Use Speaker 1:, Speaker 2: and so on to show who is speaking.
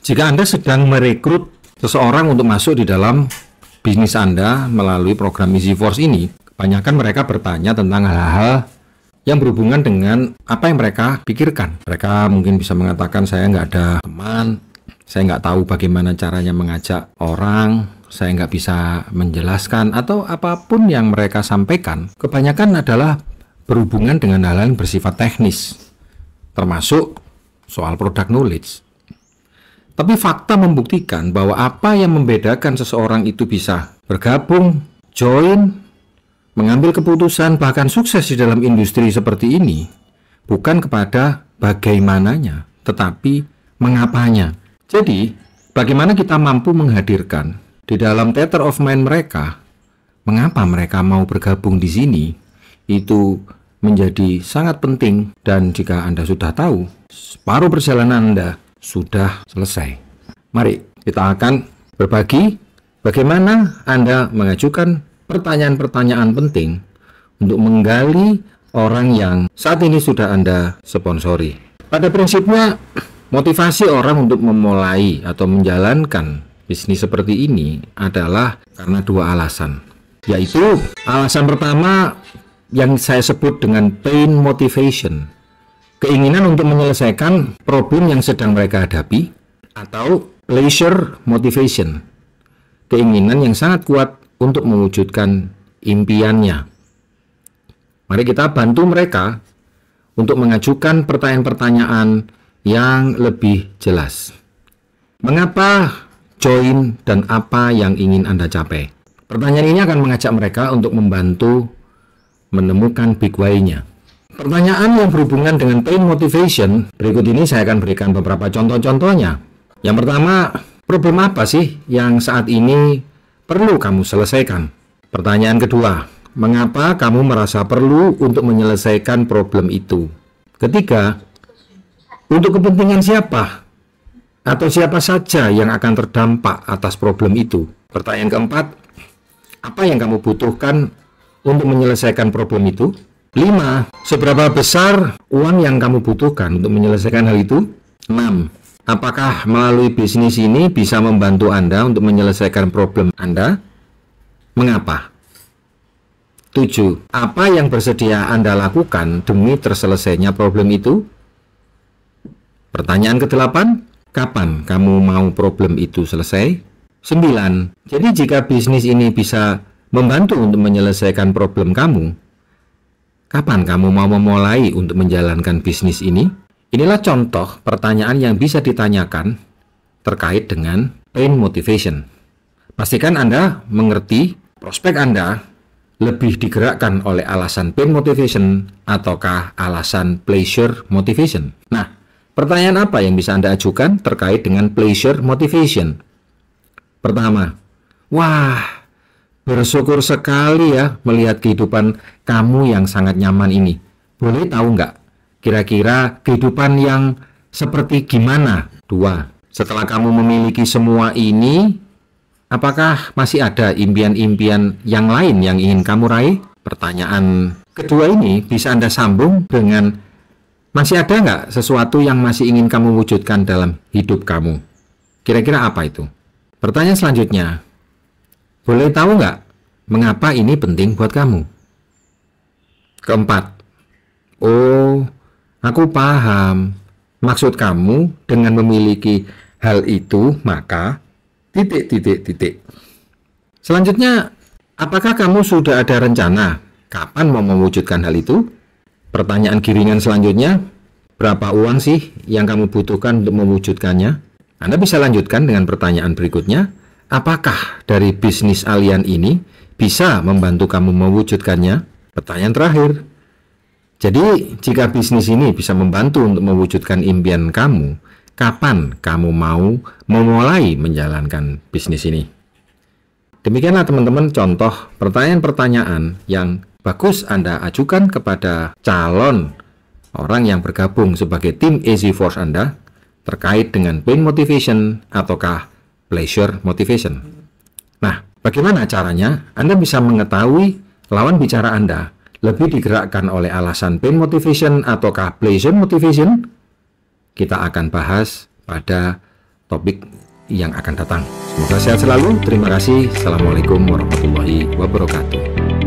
Speaker 1: Jika Anda sedang merekrut seseorang untuk masuk di dalam bisnis Anda melalui program EasyForce ini, kebanyakan mereka bertanya tentang hal-hal yang berhubungan dengan apa yang mereka pikirkan. Mereka mungkin bisa mengatakan, saya nggak ada teman, saya nggak tahu bagaimana caranya mengajak orang, saya nggak bisa menjelaskan, atau apapun yang mereka sampaikan, kebanyakan adalah berhubungan dengan hal-hal yang bersifat teknis, termasuk soal product knowledge. Tapi fakta membuktikan bahwa apa yang membedakan seseorang itu bisa bergabung, join, mengambil keputusan, bahkan sukses di dalam industri seperti ini, bukan kepada bagaimananya, tetapi mengapanya. Jadi, bagaimana kita mampu menghadirkan di dalam theater of mind mereka, mengapa mereka mau bergabung di sini, itu menjadi sangat penting. Dan jika Anda sudah tahu, separuh perjalanan Anda sudah selesai. Mari kita akan berbagi bagaimana Anda mengajukan pertanyaan-pertanyaan penting untuk menggali orang yang saat ini sudah Anda sponsori. Pada prinsipnya, motivasi orang untuk memulai atau menjalankan bisnis seperti ini adalah karena dua alasan. Yaitu alasan pertama yang saya sebut dengan pain motivation, keinginan untuk menyelesaikan problem yang sedang mereka hadapi, atau pleasure motivation, keinginan yang sangat kuat untuk mewujudkan impiannya. Mari kita bantu mereka untuk mengajukan pertanyaan-pertanyaan yang lebih jelas. Mengapa join dan apa yang ingin Anda capai? Pertanyaan ini akan mengajak mereka untuk membantu menemukan big why-nya. Pertanyaan yang berhubungan dengan pain motivation, berikut ini saya akan berikan beberapa contoh-contohnya. Yang pertama, problem apa sih yang saat ini perlu kamu selesaikan? Pertanyaan kedua, mengapa kamu merasa perlu untuk menyelesaikan problem itu? Ketiga, untuk kepentingan siapa? Atau siapa saja yang akan terdampak atas problem itu? Pertanyaan keempat, apa yang kamu butuhkan untuk menyelesaikan problem itu? 5. Seberapa besar uang yang kamu butuhkan untuk menyelesaikan hal itu? 6. Apakah melalui bisnis ini bisa membantu Anda untuk menyelesaikan problem Anda? Mengapa? 7. Apa yang bersedia Anda lakukan demi terselesainya problem itu? Pertanyaan ke-8. Kapan kamu mau problem itu selesai? 9. Jadi jika bisnis ini bisa membantu untuk menyelesaikan problem kamu, kapan kamu mau memulai untuk menjalankan bisnis ini? Inilah contoh pertanyaan yang bisa ditanyakan terkait dengan pain motivation. Pastikan Anda mengerti prospek Anda lebih digerakkan oleh alasan pain motivation ataukah alasan pleasure motivation. Nah, pertanyaan apa yang bisa Anda ajukan terkait dengan pleasure motivation? Pertama, wah, bersyukur sekali ya melihat kehidupan kamu yang sangat nyaman ini. Boleh tahu nggak kira-kira kehidupan yang seperti gimana? 2. Setelah kamu memiliki semua ini, apakah masih ada impian-impian yang lain yang ingin kamu raih? Pertanyaan kedua ini bisa Anda sambung dengan, masih ada nggak sesuatu yang masih ingin kamu wujudkan dalam hidup kamu? Kira-kira apa itu? Pertanyaan selanjutnya, boleh tahu nggak mengapa ini penting buat kamu? Keempat, oh, aku paham maksud kamu dengan memiliki hal itu, maka titik. Selanjutnya, apakah kamu sudah ada rencana kapan mau mewujudkan hal itu? Pertanyaan giringan selanjutnya, berapa uang sih yang kamu butuhkan untuk mewujudkannya? Anda bisa lanjutkan dengan pertanyaan berikutnya, apakah dari bisnis Allian ini bisa membantu kamu mewujudkannya? Pertanyaan terakhir, jadi jika bisnis ini bisa membantu untuk mewujudkan impian kamu, kapan kamu mau memulai menjalankan bisnis ini? Demikianlah teman-teman contoh pertanyaan-pertanyaan yang bagus Anda ajukan kepada calon orang yang bergabung sebagai tim EasyForce Anda terkait dengan pain motivation ataukah pleasure motivation. Nah, bagaimana caranya Anda bisa mengetahui lawan bicara Anda lebih digerakkan oleh alasan pain motivation ataukah pleasure motivation? Kita akan bahas pada topik yang akan datang. Semoga sehat selalu. Terima kasih. Assalamualaikum warahmatullahi wabarakatuh.